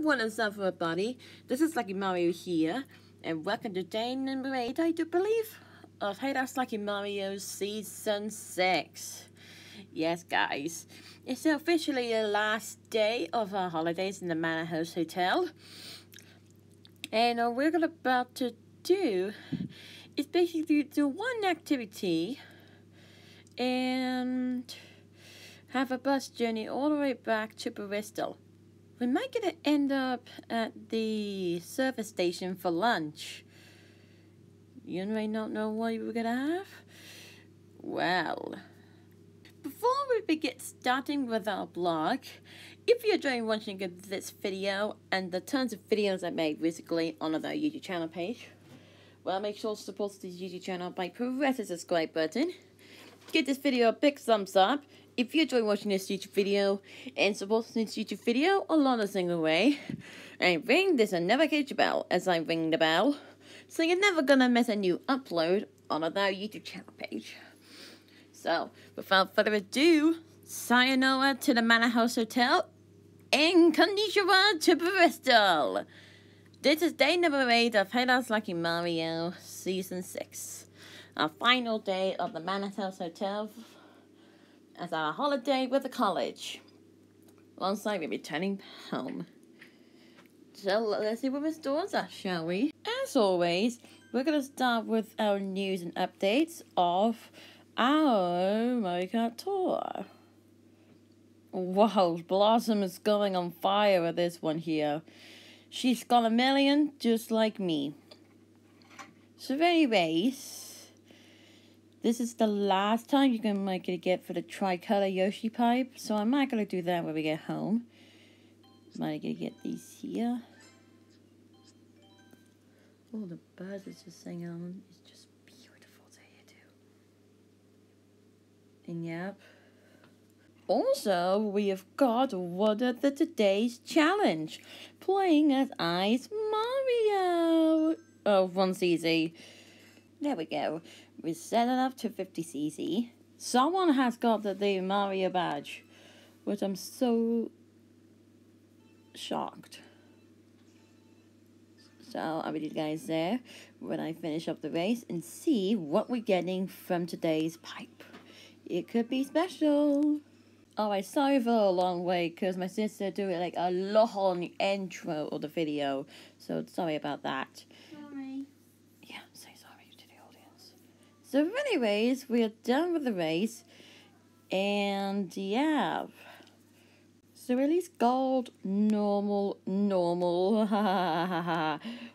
What is up, everybody? This is Lucky Mario here, and welcome to day number 8, I do believe, of Hey That's Lucky Mario Season 6. Yes, guys, it's officially the last day of our holidays in the Manor House Hotel, and we're about to do is basically do one activity and have a bus journey all the way back to Bristol. We might gonna end up at the service station for lunch. You may not know what we're gonna have? Well, before we begin starting with our blog, if you're enjoying watching this video and the tons of videos I made recently on our YouTube channel page, well, make sure to support this YouTube channel by pressing the subscribe button. Give this video a big thumbs up if you enjoy watching this YouTube video, and support this YouTube video along a single way. And ring this notification bell as I ring the bell, so you're never gonna miss a new upload on our YouTube channel page. So, without further ado, sayonara to the Manor House Hotel, and konnichiwa to Bristol. This is day number 8 of Hey That's Lucky Mario Season 6. Our final day of the Manor House Hotel as our holiday with the college. Alongside we're returning home. So let's see what the stores are, shall we? As always, we're going to start with our news and updates of our Mario Kart tour. Wow, Blossom is going on fire with this one here. She's got a million just like me. So anyways, this is the last time you're going to get for the tricolor Yoshi pipe, so I'm not going to do that when we get home. I'm going to get these here. Oh, the birds is just singing on. It's just beautiful to hear too. And yep. Also, we have got what are the today's challenge. Playing as Ice Mario. Oh, one's easy. There we go. We set it up to 50cc. Someone has got the Mario badge, which I'm so shocked. So I'll be you guys there when I finish up the race and see what we're getting from today's pipe. It could be special. Alright, sorry for a long wait because my sister doing like a long intro of the video, so sorry about that. Sorry. Yeah, say sorry to the audience. So anyways, we are done with the race, and yeah. So release gold, normal.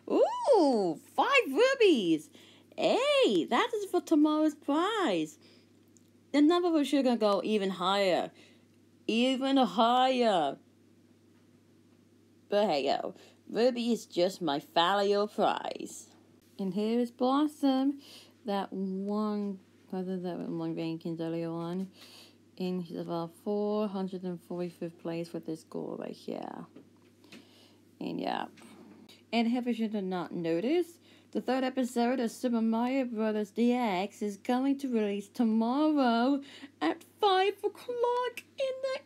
Ooh, 5 rubies. Hey, that is for tomorrow's prize. The number was sure gonna go even higher. Even higher. But hey yo, Ruby is just my value prize. And here is Blossom, that one rankings earlier on. And he's about 445th place with this score right here. And yeah. And if you should not notice, the 3rd episode of Super Mario Bros. DX is going to release tomorrow at 5 o'clock in the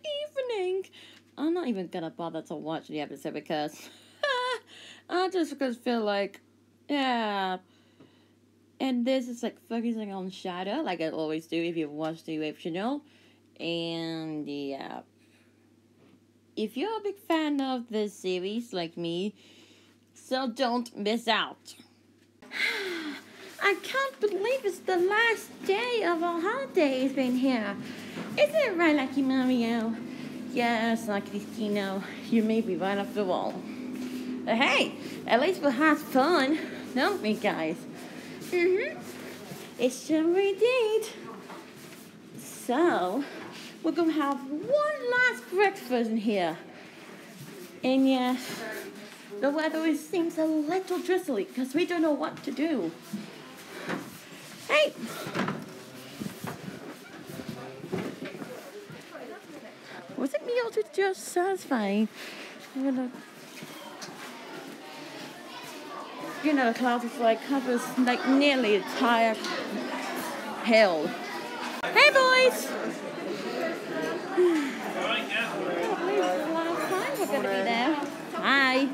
evening. I'm not even gonna bother to watch the episode because I just feel like, yeah. And this is like focusing on Shadow, like I always do if you watch the original. And yeah. If you're a big fan of this series like me, so don't miss out. I can't believe it's the last day of our holidays being here. Isn't it right, Lucky Mario? Yes, Lucky Tino, you may be right after all. But hey, at least we'll have fun, don't we, guys? It's sure we did. So, we're gonna have one last breakfast in here. And yes, the weather seems a little drizzly because we don't know what to do. Hey! Was it me or did it just satisfying? You know, the clouds is like covers like nearly the entire hill. Hey boys! I can't believe it's the last time we're gonna be there. Hi!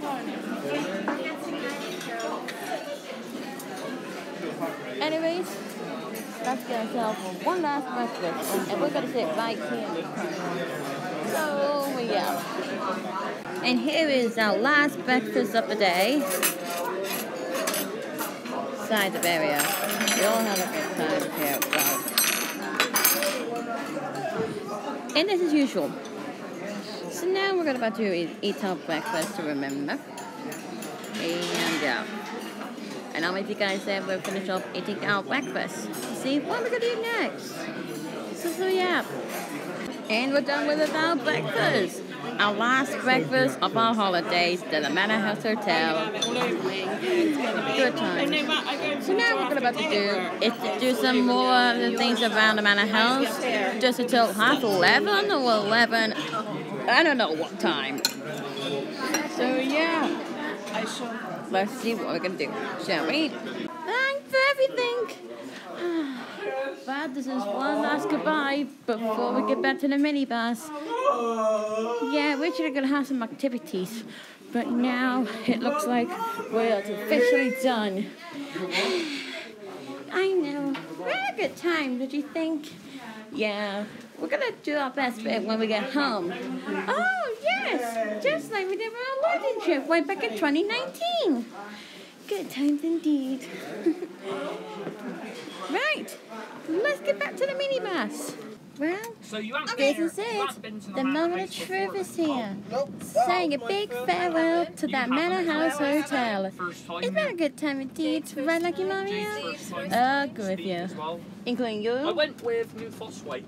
anyways, let's get ourselves one last breakfast. And we're going to sit right here this time. So, yeah. And here is our last breakfast of the day. Side of area. We all had a good time here as well. And this is usual. So now we're about to eat our breakfast to remember. And yeah. And I'll make you guys say we'll finish off eating our breakfast. See what we're going to do next. So yeah. And we're done with our breakfast. Our last breakfast of our holidays at the Manor House Hotel. Good time. So now what we're about to do is to do some more of the things around the Manor House. Just until 11:30 or 11. I don't know what time. So yeah. Let's see what we're going to do. Shall we? Thanks for everything. But this is one last goodbye before we get back to the minibus. Yeah, we're actually going to have some activities, but now it looks like we're officially done. I know. We had a good time, did you think? Yeah, we're going to do our best bit when we get home. Oh, yes, just like we did for our London trip way back in 2019. Good times indeed. Right, let's get back to the minibus. Well, this is it. The moment of truth is here. Saying a big farewell to that Manor House Hotel. It's been a good time indeed, right, Lucky Mario? Good with you. Including you? I went with New Fossway.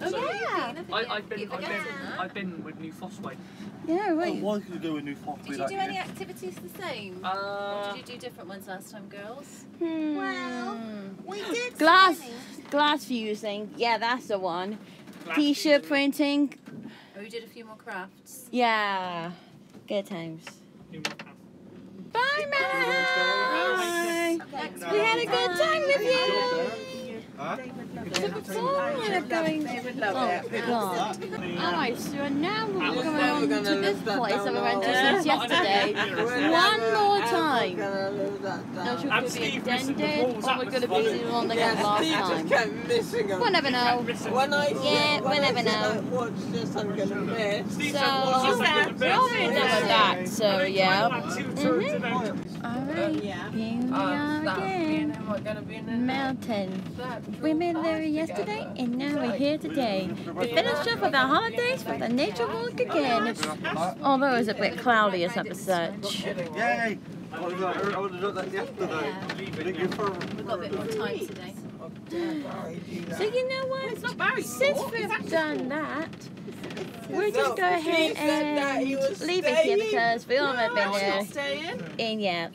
Oh, yeah. I've been with New Fossway. Yeah, right. Why could you go with New Fossway? Did you do any activities the same? Or did you do different ones last time, girls? Well, we did Glass fusing. Yeah, that's the one. T-shirt printing. Oh, you did a few more crafts. Yeah. Good times. Bye, Manor. We had a good time with you. So before we end up going, God. Alright, so now we're going on to this place that we went to since yesterday. One more time. Not sure if we'll be extended or we're going to be the one that got last time. We'll never know. Yeah, we'll never know. So, we're all being done with that, so yeah. Alright, here we are again. Meldon. We made it there yesterday and now we're here today to finish up with our holidays with a nature walk again. Although it was a bit cloudy as such. Yay! I would have done that yesterday. We've got a bit more time today. So you know what? Since we've done that, we'll just go ahead and leave it here because we all have been there. And yeah.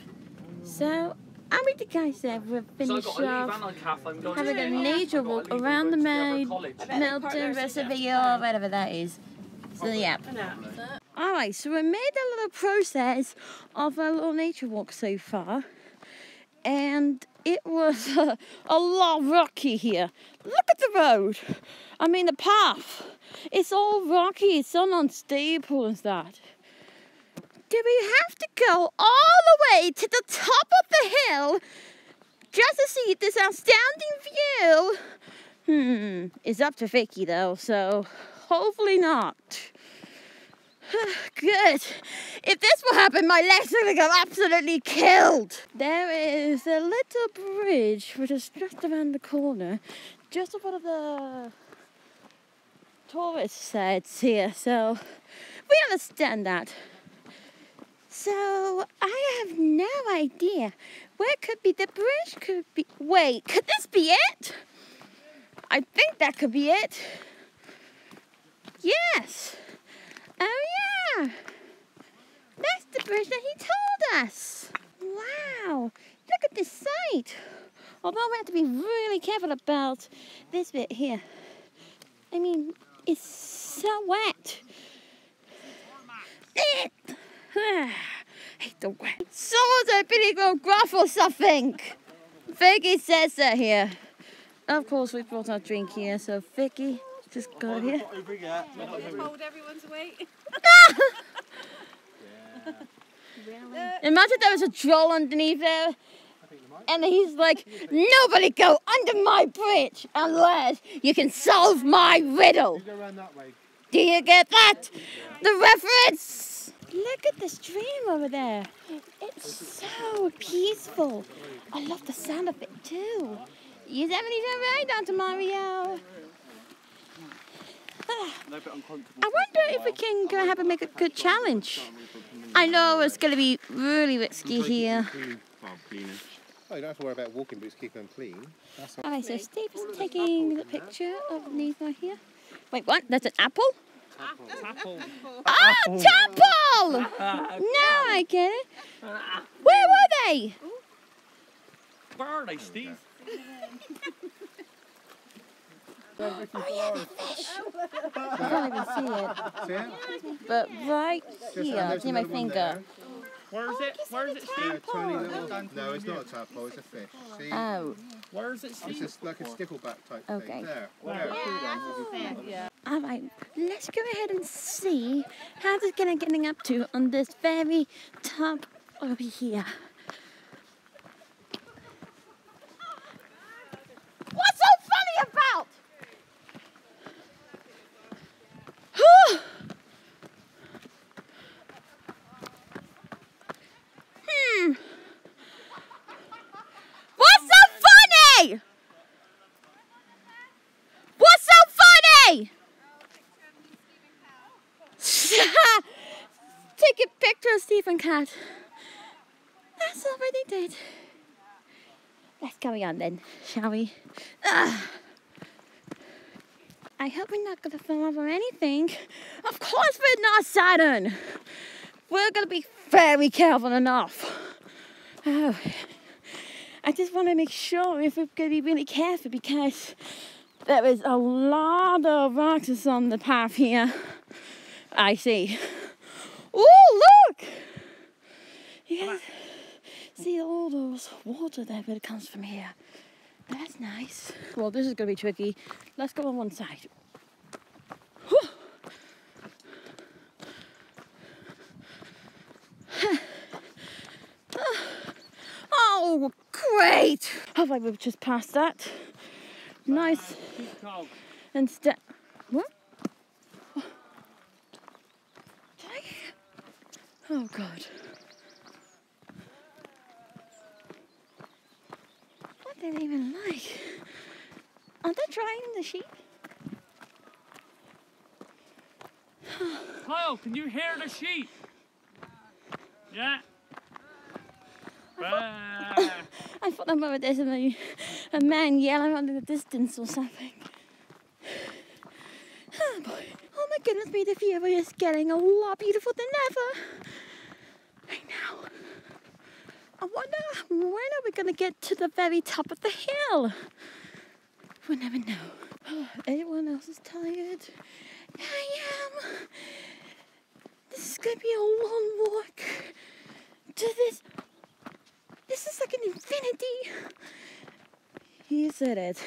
So I'll meet the guys there. We've finished off having a nature walk around the Meldon Reservoir, whatever that is. So yeah. Alright, so we made a little process of a little nature walk so far. And it was a lot rocky here. Look at the road. I mean the path. It's all rocky, it's all unstable and that. Do we have to go all the way to the top of the hill just to see this outstanding view? It's up to Vicky though, so hopefully not. Good. If this will happen, my legs are going to go absolutely killed. There is a little bridge which is just around the corner, just above one of the tourist sites here, so we understand that. So I have no idea. Where could be the bridge? Could be. Wait, could this be it? I think that could be it. Yes. Oh yeah. That's the bridge that he told us. Wow. Look at this site. Although we have to be really careful about this bit here. I mean, it's so wet. I hate the wet. Someone's opening a graph or something. Vicky says that here. Of course, we brought our drink here, so Vicky, just go here. Hold everyone's weight. Imagine there was a troll underneath there. And he's like, nobody go under my bridge unless you can solve my riddle. Go around that way. Do you get that? The reference? Look at the stream over there. It's so peaceful. I love the sound of it too. You definitely done right, Dr. Mario. I wonder if we can go have make a good challenge. I know it's going to be really risky here. Oh, you don't have to worry about walking boots, keep them clean. Alright, so Steve is taking the picture of these right here. Wait, what? That's an apple? Apple. Ah, Tapple! Now I get it. Where were they? Where are they, Steve? Oh yeah, the fish. I can't even see it. See it? But right Just here, there's it's near my another one finger. there. Where is it? Where is it, Yeah, Steve? tiny little. No, it's not a tadpole, it's a fish. See? Oh, Where is it, It's Steve? just like a stickleback type Okay. thing. There. alright. Let's go ahead and see how this is getting up to on this very top over here. What's so funny about? What's so funny? What's so funny? Take a picture of Stephen Cat. That's all they did. Let's carry on then, shall we? I hope we're not going to fall over anything. Of course we're not, Saturn. We're going to be very careful enough. Oh, I just want to make sure if we're going to be really careful because there is a lot of rocks on the path here. I see. Oh, look! You guys see all those water there where it comes from here. That's nice. Well, this is going to be tricky. Let's go on one side. Whew. Oh, great! Oh, like we've just passed that. Nice. And what? Oh, God. What do they even like? Are they trying the sheep? Kyle, can you hear the sheep? Yeah. I thought that there's a man yelling out in the distance or something. Oh boy. Oh my goodness me, the view is getting a lot beautiful than ever. Right now. I wonder when are we going to get to the very top of the hill? We'll never know. Oh, everyone else is tired. I am. This is going to be a long walk to this. This is like an infinity. You said it.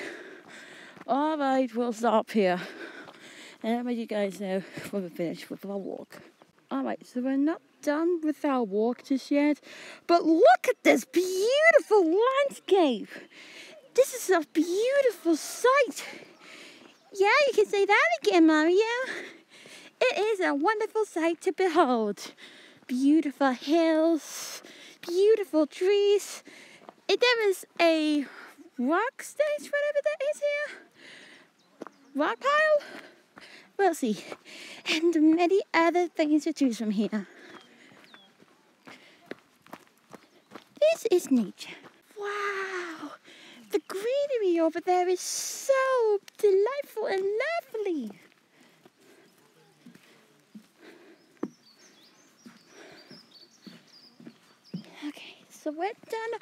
All right, we'll stop here. And let you guys know when we're finished with our walk. All right, so we're not done with our walk just yet. But look at this beautiful landscape. This is a beautiful sight. Yeah, you can say that again, Mario. It is a wonderful sight to behold. Beautiful hills, beautiful trees. There is a rock stage, whatever that is here. Rock pile? We'll see. And many other things to choose from here. This is nature. Wow. The greenery over there is so delightful and lovely. Okay, so we're done.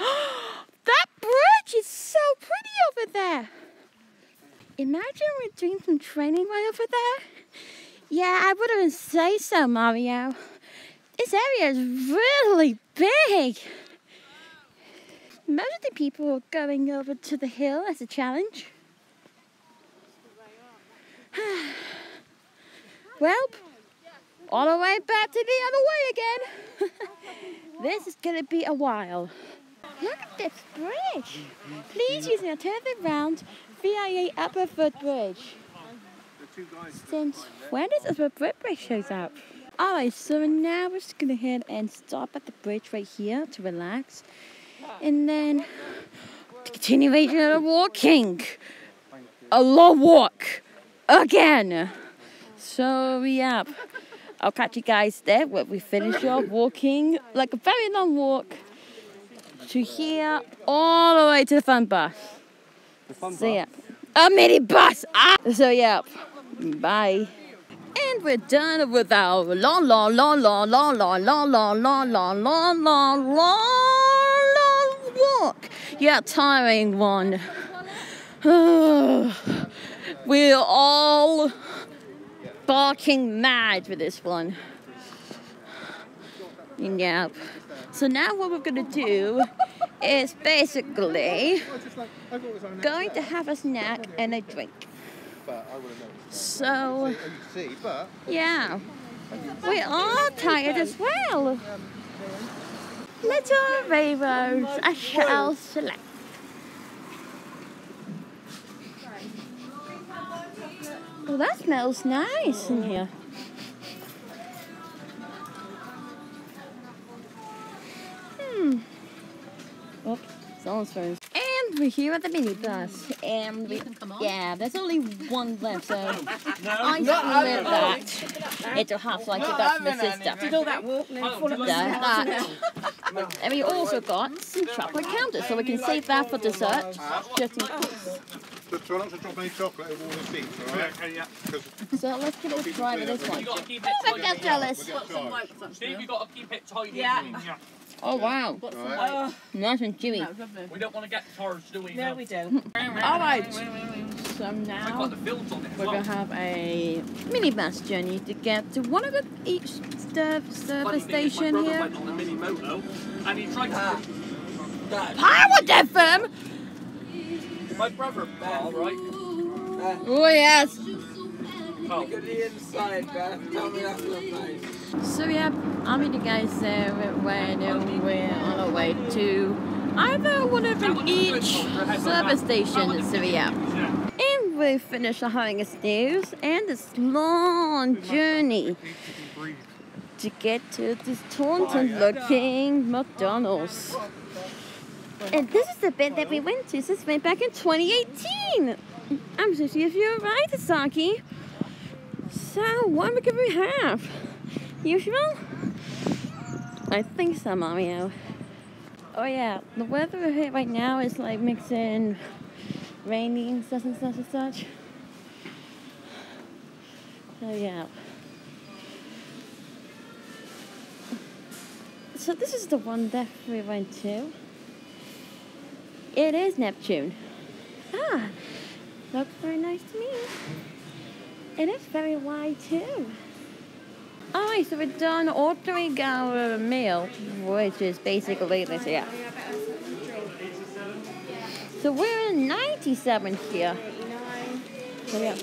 That bridge is so pretty over there. Imagine we're doing some training right over there. Yeah, I wouldn't say so, Mario. This area is really big. Most of the people are going over to the hill as a challenge. Well, all the way back to the other way again. This is going to be a while. Look at this bridge. Please use it to turn around via Upper Footbridge. Since when does Upper Footbridge shows up? Alright, so now we're just gonna go ahead and stop at the bridge right here to relax. And then continuation of walking. A long walk. Again. So yeah. I'll catch you guys there when we finish up walking like a very long walk to here all the way to the fun bus. So yeah. A mini bus! Ah! So yeah. Bye. And we're done with our long walk. Yeah, tiring one. We're all barking mad for this one. Yeah. So now what we're gonna do is basically going to have a snack and a drink. So yeah, we are tired as well. Little rainbows, I shall select. Oh, that smells nice in here. Oops, someone's phone. And we're here at the minibus, and yeah, there's only one left, so I split that into half like I got from my sister. Did all that walk then full of That. And we also got some chocolate counters, so we can save that for dessert, just in case. But try not to drop any chocolate over all the seats, alright? Yeah. So let's give it a try with this one. You gotta keep it Oh, I got jealous. Steve, you gotta keep it tidy. Yeah. Oh wow, Right. nice and chewy. We don't want to get charged, do we? No, we don't. Alright, so I've now got the fields on it as we're well. going to have a minibus journey to get to one of the each service station My brother here. went on a mini moto and he tried to... Power FM! My brother, Paul, right? Oh yes! Oh. So yeah, I'll meet you guys there when we're on our way to either one of each service station. So yeah. And we finished having a snooze and this long journey to get to this Taunton looking McDonald's. And this is the bit that we went to. This went back in 2018. I'm so see if you're right, Saki. So what can we have? Usual? I think so, Mario. Oh yeah, the weather here right now is like mixing rainy and such and such and such. So yeah. So this is the one that we went to. It is Neptune. Ah, looks very nice to me. It is very wide too. Alright, so we're done ordering our meal, which is basically this, yeah. So we're in 97 here. So yeah.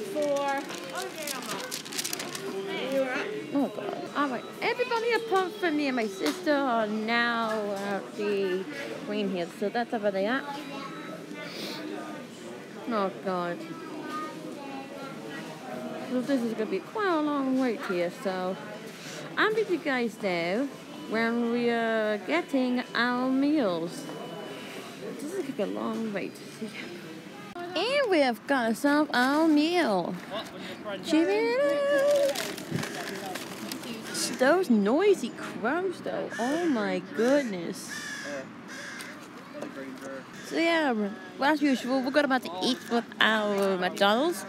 Oh god. Alright, everybody apart from me and my sister are now at the green here, so that's over there. Oh god. So this is going to be quite a long wait here, so I'll meet you guys there when we are getting our meals. This is going to be a long wait. And we have got ourselves our meal. Check it out. Those noisy crows though, oh my goodness. So yeah, as usual, we're about to eat with our McDonald's.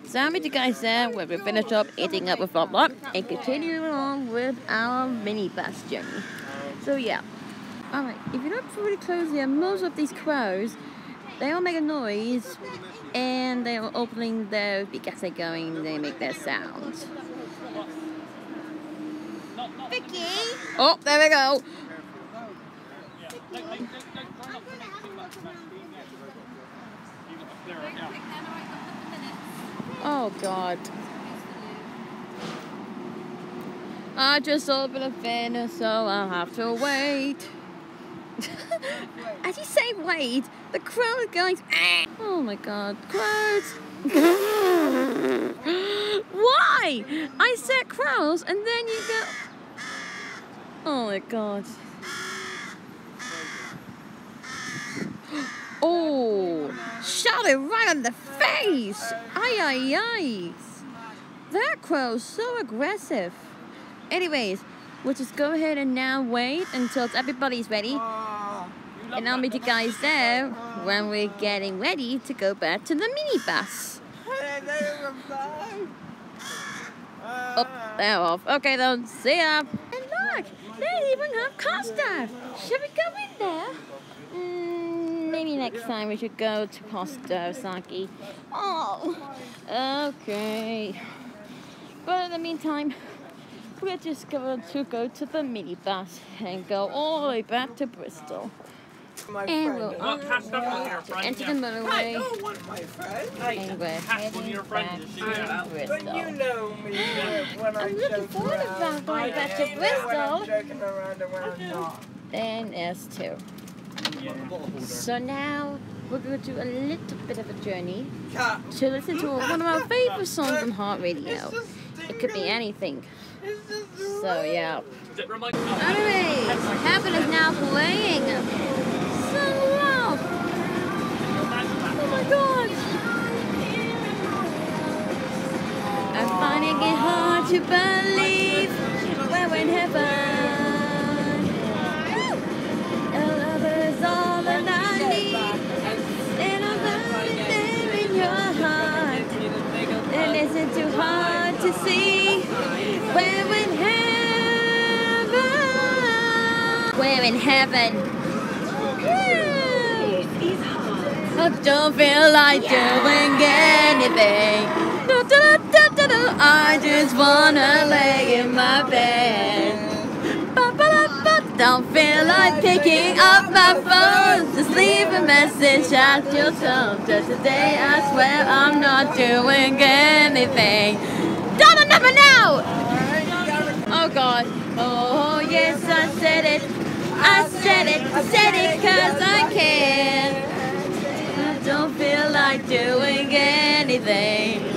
So I'll meet you guys there when we finish up eating up with Bob and continue along with our minibus journey. So yeah. Alright, if you look really closely at most of these crows, they all make a noise and they are opening their beak as they're going, they make their sounds. Vicky! Oh, there we go! Oh god. I just opened a fan, so I'll have to wait. As you say wait, the crow is going to... Oh my god, crows! Why? I said crows and then you go... Oh my god. Oh! Shot it right on the face! Ay ay ay! That crow's so aggressive. Anyways, we'll just go ahead and now wait until everybody's ready. And I'll meet you guys there when we're getting ready to go back to the minibus. Oh, they're off. Okay then, see ya. And look, they even have Costa. Should we go in there? Maybe next time we should go to Costa, Saki. Oh, okay. But in the meantime, we're just going to go to the minibus and go all the way back to Bristol. And we'll enter the motorway. And we're heading back to Bristol. But you know me when I'm looking forward to going back to Bristol. joking around Then S2. So now we're going to do a little bit of a journey to listen to one of our favorite songs on Heart Radio. It could be anything. So yeah. Anyways, Heaven is now playing. So loud. Oh my god. I'm finding it hard to believe we're in heaven. Your love is all that I need. And I'm burning there in your heart. And isn't too hard to see. We're in heaven. We're in heaven. I don't feel like doing anything. I just wanna lay in my bed. Don't feel like picking up my phone. Just leave a message at your tone. Just today I swear I'm not doing anything. Don't number now! Oh god. Oh yes, I said it. I said it. I said it 'cause I can. I don't feel like doing anything.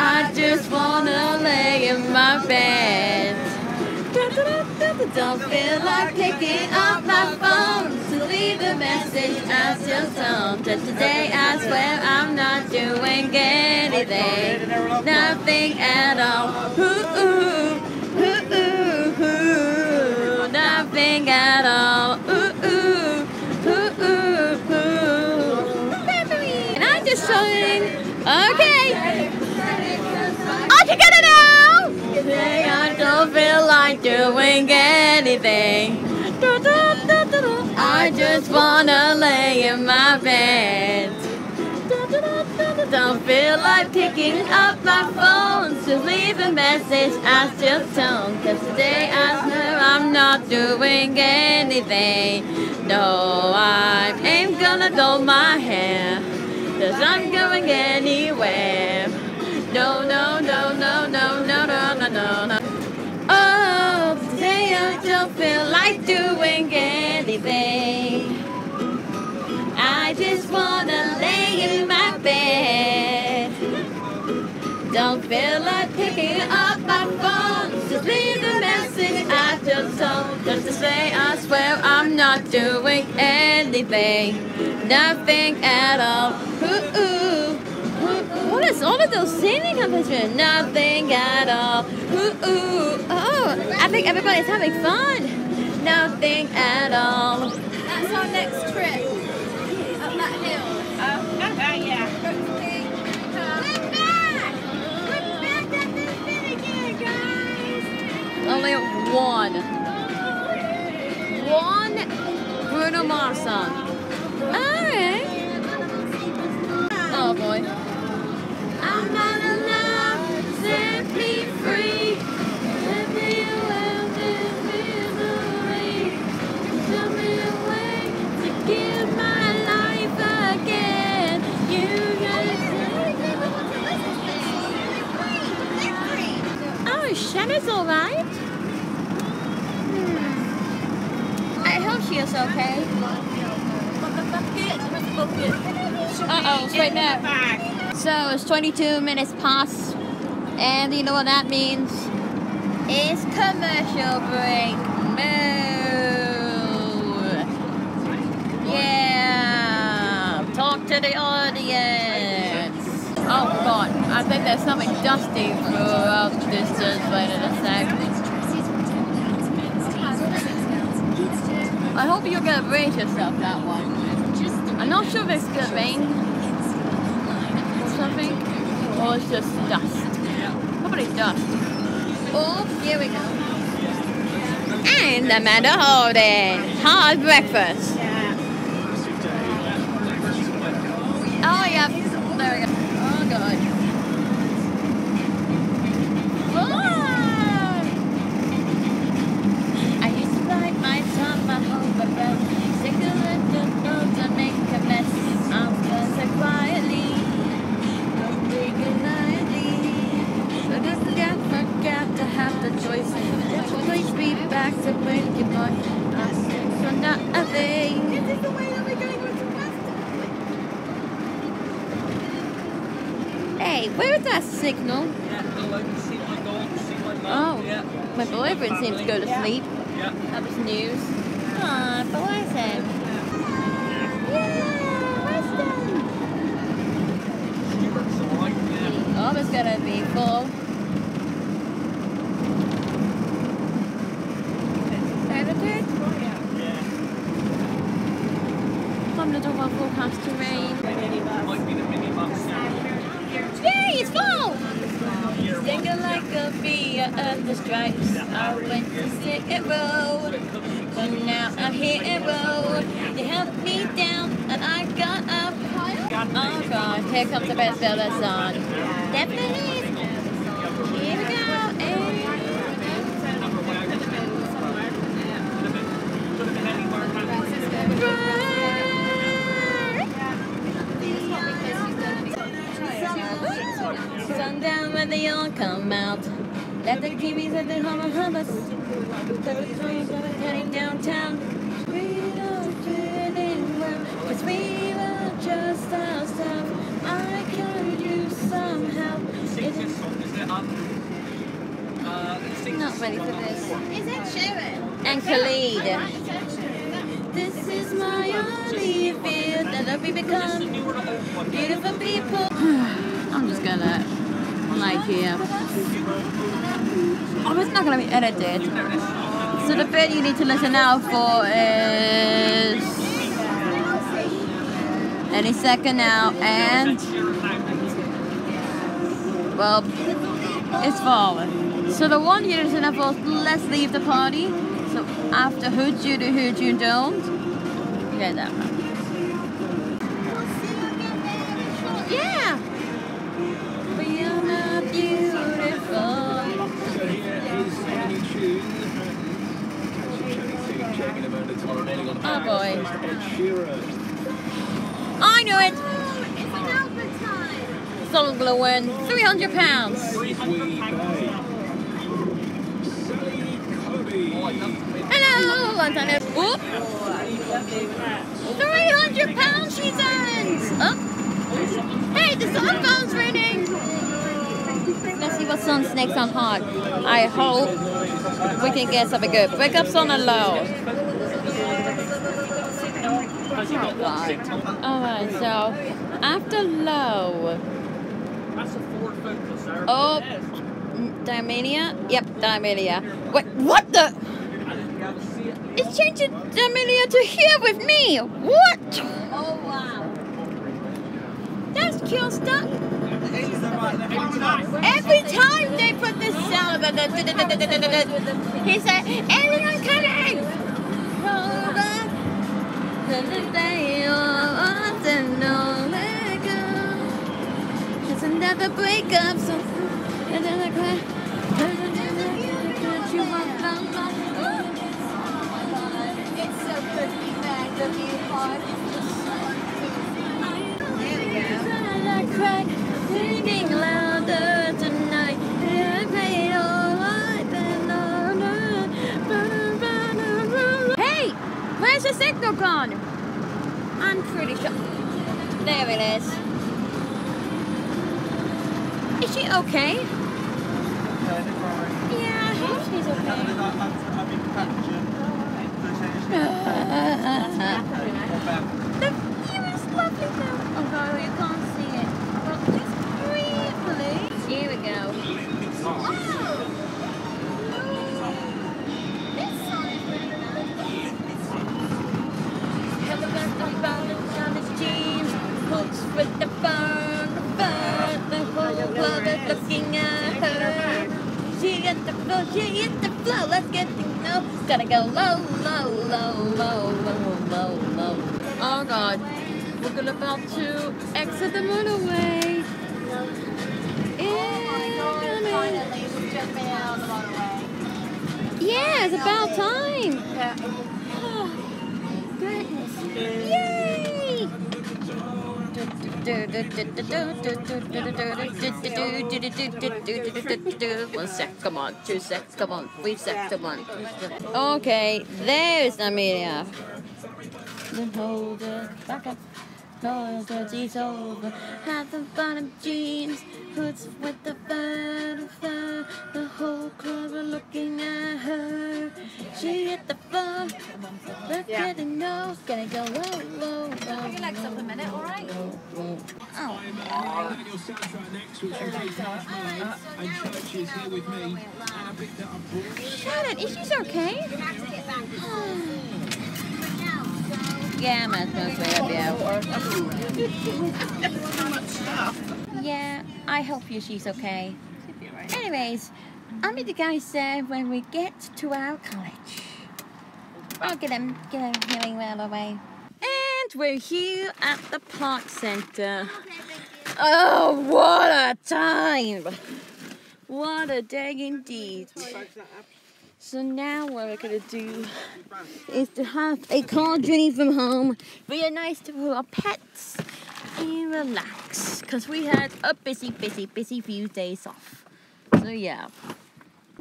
I just wanna lay in my bed. Don't feel like picking up my phone to leave a message as your tone. Just today I swear I'm not doing anything. Nothing at all. Ooh, ooh, ooh, ooh, ooh. Nothing at all. Ooh, ooh, ooh, ooh, ooh. And I'm just showing. Okay. I can get it now. Today I don't feel like doing anything. I just wanna lay in my bed. Don't feel like picking up my phone to leave a message as your tone. 'Cause today I know I'm not doing anything. No, I ain't gonna do my hair. 'Cause I'm going anywhere. No, no, no, no, no, no, no, no, no, no. Oh, today I don't feel like doing anything. I just wanna lay in my bed. Don't feel like picking up my phone. Just leave a message I just told. Just to say I swear I'm not doing anything. Nothing at all. Ooh, ooh. What is all of those singing competitions? Nothing at all. Ooh, ooh. Oh, I think everybody's having fun. Nothing at all. That's our next trip. Up that hill. Yeah. We're back! We're back at this bit again, guys! Only one. One Bruno Mars song. Alright. Oh boy. I'm not alone, set me free. Let me away this misery. Show me a way to give my life again. You guys. Oh, Shannon's alright. I hope feels okay. Uh-oh, it's right there. So it's 22 minutes past, and you know what that means? It's commercial break. Moo! Yeah! Talk to the audience! Oh god, I think there's something dusty throughout the distance. Wait a sec. I hope you're gonna brace yourself that one. I'm not sure if it's gonna rain or something, or it's just dust. Probably dust. Oh, here we go. And the Manor Hotel hot breakfast. Oh yeah, there we go. Oh god. Fun! I used to write my summer home about cigarette and boats and make a mess. I'll so quietly, quietly. But I forgot to have the choice. Please be back to bring you boy. So not a thing. This is the way that we're going to Western. Hey, where's that signal? Yeah, no, I can see my dog, see my mum. Oh, Yeah. my boyfriend seems to go to sleep. Yeah. That was news. Aw, bless him. Yeah, Western. Stuart's alright, yeah. Oh, it's gonna be full. Edited? Some little waffle has to rain. Might be the minibus now. Yay, it's full! Singing like a bee at the stripes. I went to see it roll. But now I'm here and roll. They held me down and I got up. Oh god, here comes the best Bella song. Definitely. Here we go. Sundown when they all come out. Let the kiwis and the hummer hummers. Heading downtown. We don't fit in well, 'cause we were just ourselves. I could use some help. Not ready for this. Is it Sharon? And Khalid. This is my only fear that we become beautiful people. I'm just gonna lie here. Oh, it's not gonna be edited. So the bit you need to listen out for is any second now, and well, it's falling. So the one you listen out for is Let's Leave the Party. So after Who'd You Do, Who'd You Don't, you get that one. Yeah! We are not beautiful. Oh boy. I knew it! Oh, it's an Albert time. Someone's gonna win £300. Hello! Long time no. Whoop! £300 she's earned! Oh! Hey, the song phone's ringing! Let's see what song's next on hard. I hope we can get something good. Breakups on a low. Oh god. Alright, so after low. That's a Ford Focus there. Oh, Dimelia? Yep, Dimelia. Wait, what the? It's changing Dimelia to here with me! What? Oh wow. That's cool stuff. Every time they put this sound, he said, everyone coming! It's another breakup, so It's so good to be back, the view part. There we go. crack, singing louder tonight. Hey, where's the signal gone? I'm pretty sure. There it is. Is she okay? Yeah, I hope she's okay. The view is lovely though. Oh no, you can't see it. Well, just briefly. Here we go. This song is really nice. Have a gun to balance on his jeans. Hooks with the fun, the whole club is looking at her. She hit the flow, she hit the flow. Let's get things low. Gotta go low, low, low, low, low, low, low. Oh God, we're about to exit the motorway. Finally, we've just been out of the motorway. Yeah, it's about time. Oh, goodness. Yay! One sec, come on. 2 secs, come on. 3 secs, come on. Okay, there's Amelia. The holder, back up. No, dirty's over. Have the bottom jeans, hoods with the fur. The whole club are looking at her. She hit the floor. We're getting low, gonna go low, low, Put low. your legs up a minute, alright? Oh. Shannon, is she okay? Yeah, I'm supposed to Yeah, I hope she's okay. Anyways, I'll meet the guys there when we get to our college. I'll get them healing well away. And we're here at the park center. Oh, what a time! What a day indeed. So now what we're going to do is to have a car journey from home, be nice to our pets, and relax. Because we had a busy few days off. So yeah.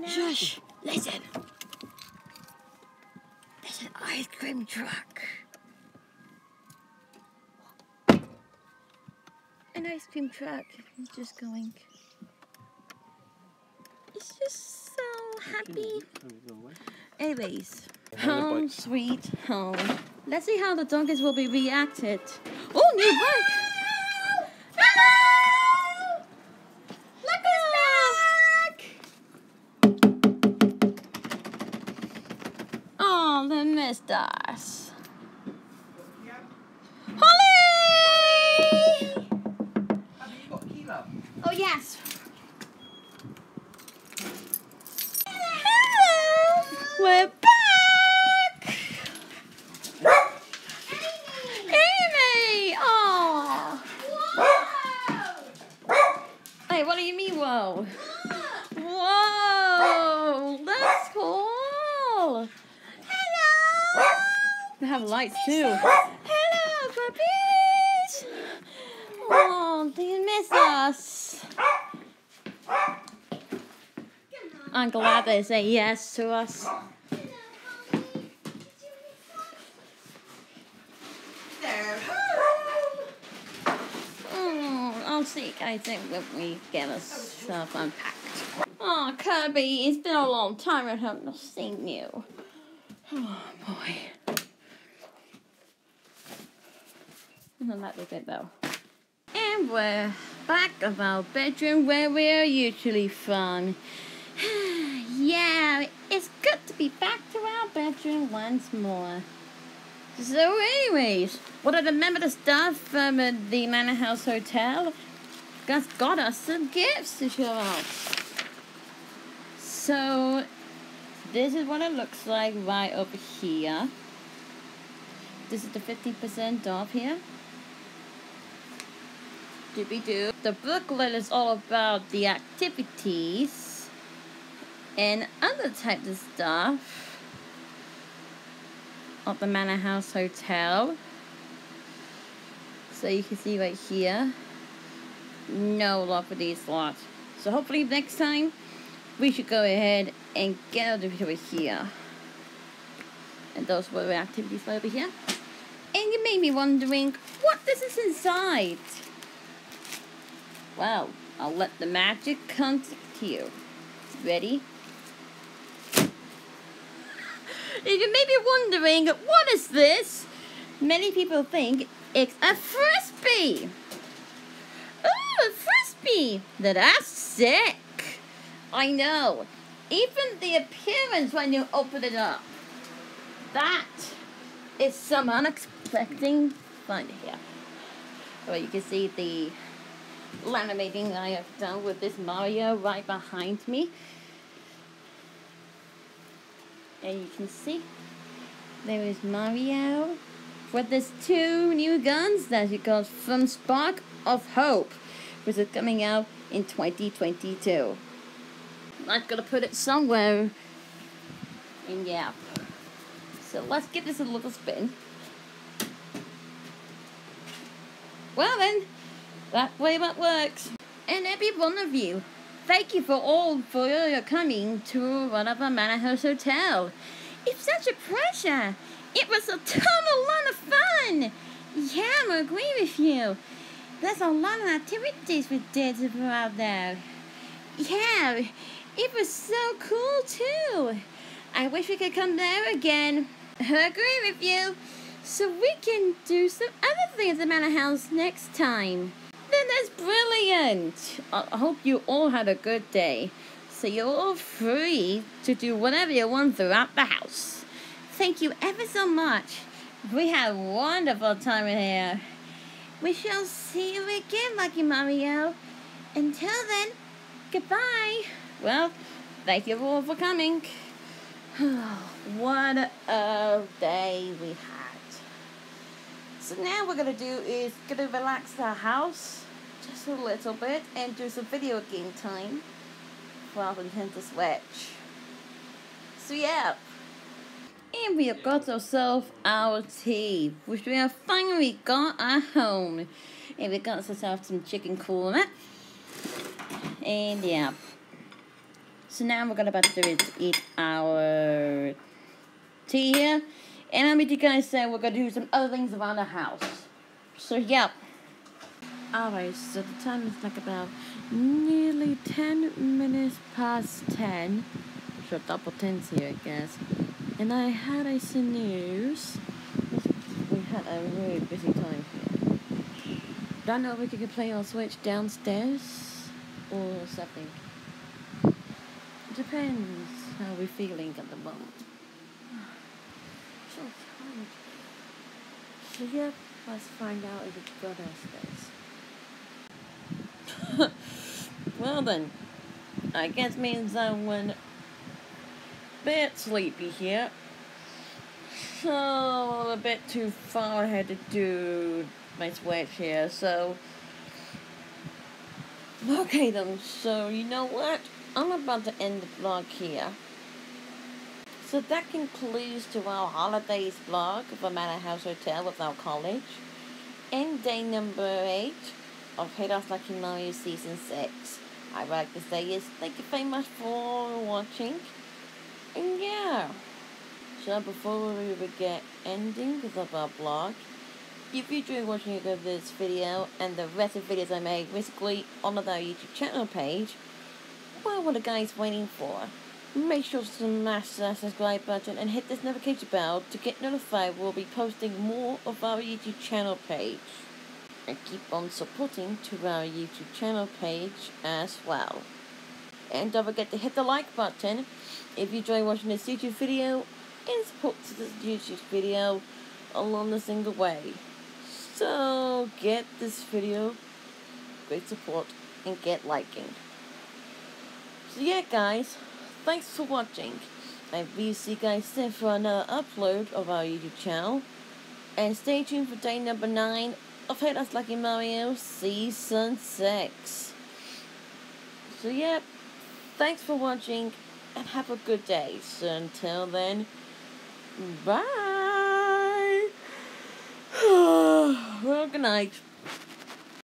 Shush, listen. There's an ice cream truck. An ice cream truck is just going. It's just so happy. Anyways, home sweet home. Let's see how the donkeys will be reacted. Oh, new bike! Hello! Look who's back! Oh, they missed us. Holly! Oh yes. We're back! Amy! Oh! Hey, what do you mean, whoa? Whoa! That's cool! Hello! They have lights too. Hello, puppies! Oh, do you miss us? I'm glad they say yes to us. I'll see, I think, when we get ourselves unpacked. Oh, Kirby, it's been a long time I haven't seen you. Oh, boy. Not that bit, though. And we're back of our bedroom where we're usually from. Yeah, it's good to be back to our bedroom once more. So anyways, what I remember the stuff from the Manor House Hotel got us some gifts to show off. So this is what it looks like right over here. This is the 50% off here. Doobie-doo. The booklet is all about the activities and other types of stuff of the Manor House Hotel. So you can see right here, no love for these lots. So hopefully next time we should go ahead and get out of over here. And those were the activities over here. And you made me wondering, what this is inside? Well, I'll let the magic come to you. Ready? If you may be wondering, what is this? Many people think it's a frisbee. Oh, a frisbee! That's sick. I know. Even the appearance when you open it up. That is some unexpected fun here. Well, you can see the laminating I have done with this Mario right behind me. And you can see there is Mario with his 2 new guns that he got from Spark of Hope, which is coming out in 2022. I'm gonna put it somewhere. And yeah. So let's give this a little spin. Well then, that way that works. And every one of you, thank you for your coming to one of our Manor House Hotel. It's such a pleasure. It was a total lot of fun. Yeah, I agree with you. There's a lot of activities we did out there. Yeah, it was so cool too. I wish we could come there again. I agree with you. So we can do some other things at the Manor House next time. Then that's brilliant. I hope you all had a good day. So you're all free to do whatever you want throughout the house. Thank you ever so much. We had a wonderful time in here. We shall see you again, Lucky Mario. Until then, goodbye. Well, thank you all for coming. What a day we had. So now what we're going to do is going to relax our house just a little bit and do some video game time rather than Nintendo Switch. So yeah. And we have got ourselves our tea, which we have finally got at home. And we got ourselves some chicken korma. And yeah. So now we're about to do is eat our tea here. And I'll meet you guys say we're going to do some other things around the house. So yeah. Alright, so the time is like about nearly 10 minutes past 10. So double 10's here, I guess. And I had a snooze. We had a really busy time here. Don't know if we could play our Switch downstairs or something. Depends how we're feeling at the moment. So tired. So yeah, let's find out if we can go downstairs. Well then, I guess means I went a bit sleepy here. So a bit too far ahead to do my Switch here, so okay then, so you know what? I'm about to end the vlog here. So that concludes to our holidays vlog of the Manor House Hotel with our college. And day number 8 of Hey That's Lucky Mario Season 6. I'd like to say is thank you very much for watching. And yeah. So before we get ending of our vlog, if you enjoyed watching this video and the rest of the videos I made basically on our YouTube channel page, what are the guys waiting for? Make sure to smash that subscribe button and hit this notification bell to get notified we'll be posting more of our YouTube channel page. And keep on supporting to our YouTube channel page as well. And don't forget to hit the like button if you enjoy watching this YouTube video and support this YouTube video along the single way. So get this video, great support, and get liking. So yeah guys, thanks for watching. And we'll see you guys soon for another upload of our YouTube channel. And stay tuned for day number 9 of Hey That's Lucky Mario Season 6. So yeah, thanks for watching and have a good day. So until then, bye. Well, good night.